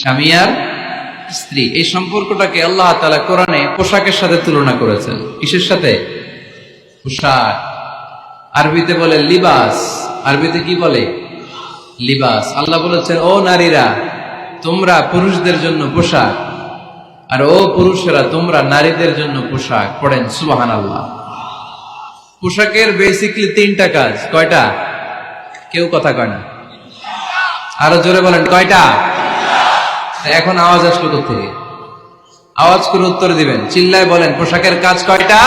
স্বামী আর স্ত্রী, এই সম্পর্কটাকে আল্লাহ তাআলা কোরআনে পোশাকের সাথে তুলনা করেছেন। কিসের সাথে? পোশাক। আরবিতে বলে লিবাস। আরবিতে কি বলে? লিবাস। আল্লাহ বলেছেন, ও নারীরা তোমরা পুরুষদের জন্য পোশাক, আর ও পুরুষেরা তোমরা নারীদের জন্য পোশাক। পড়েন সুবহানাল্লাহ। পোশাকের বেসিকলি তিনটা কাজ। কয়টা? কেউ কথা কয় না, আরো জোরে বলেন কয়টা? এখন আওয়াজ আসলো কোত্থেকে? আওয়াজ করে উত্তর দিবেন, চিল্লায় বলেন পোশাকের কাজ কয়টা?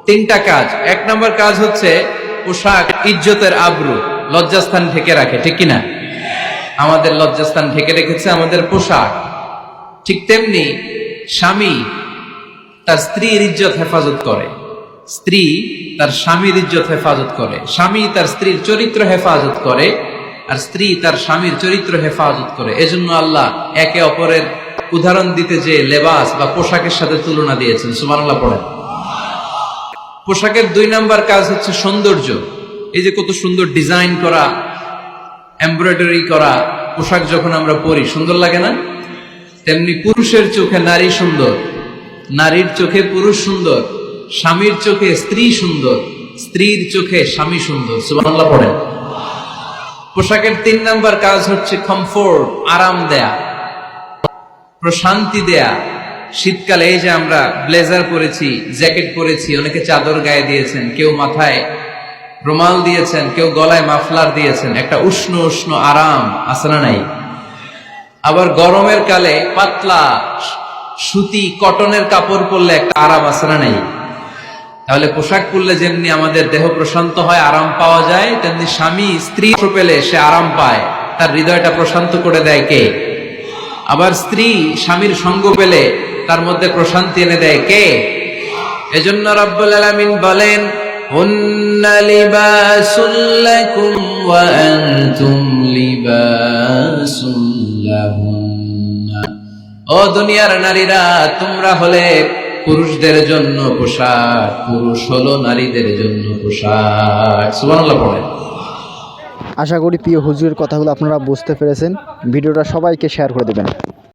তিনটা কাজ। এক নম্বর কাজ হচ্ছে পোশাক ইজ্জতের আবরু, লজ্জাস্থান ঢেকে রাখে, ঠিক কিনা? আমাদের লজ্জাস্থান ঢেকে রেখেছে আমাদের পোশাক। ঠিক তেমনি স্বামী তার স্ত্রীর ইজ্জত হেফাজত করে, স্ত্রী তার স্বামীর ইজ্জত হেফাজত করে, স্বামী তার স্ত্রীর চরিত্র হেফাজত করে, আর স্ত্রী তার স্বামীর চরিত্র হেফাজত করে। এজন্য আল্লাহ একে অপরের উদাহরণ দিতে যে লেবাস বা পোশাকের সাথে তুলনা দিয়েছেন। সুবহানাল্লাহ পড়েন। পোশাকের দুই নাম্বার কাজ হচ্ছে সৌন্দর্য। এই যে কত সুন্দর ডিজাইন করা, এমব্রয়ডারি করা পোশাক যখন আমরা পরি সুন্দর লাগে না? তেমনি পুরুষের চোখে নারী সুন্দর, নারীর চোখে পুরুষ সুন্দর, স্বামীর চোখে স্ত্রী সুন্দর, স্ত্রীর চোখে স্বামী সুন্দর। সুবহানাল্লাহ পড়েন। পোশাকের তিন নাম্বার কাজ হচ্ছে কমফোর্ট, আরাম দেয়া, প্রশান্তি দেয়া। শীতকালে এই যে আমরা ব্লেজার পরেছি, জ্যাকেট পরেছি, অনেকে চাদর গায়ে দিয়েছেন, কেউ মাথায় রুমাল দিয়েছেন, কেউ গলায় মাফলার দিয়েছেন, একটা উষ্ণ উষ্ণ আরাম আছে না নাই? আবার গরমের কালে পাতলা সুতি কটনের কাপড় পরলে একটা আরাম আছে না নাই? তাহলে পোশাক পরলে যেমনি আমাদের দেহ প্রশান্ত হয়, আরাম পাওয়া যায়, তেমনি স্বামী স্ত্রী পেলে সে আরাম পায়, তার হৃদয়টা প্রশান্ত করে দেয় কে? আবার স্ত্রী স্বামীর সঙ্গ পেলে তার মধ্যে প্রশান্তি এনে দেয় কে? এজন্য রব্বুল আলামিন বলেন, হুন্না লিবাসুল লাকুম ওয়া আনতুম লিবাসুল লাহুন্না। ও দুনিয়ার নারীরা, তোমরা হলে পুরুষদের জন্য পোশাক, পুরুষ হলো নারীদের জন্য পোশাক। সুবহানাল্লাহ পড়েন। আশা করি প্রিয় হুজুরের কথাগুলো আপনারা বুঝতে পেরেছেন। ভিডিওটা সবাইকে শেয়ার করে দেবেন।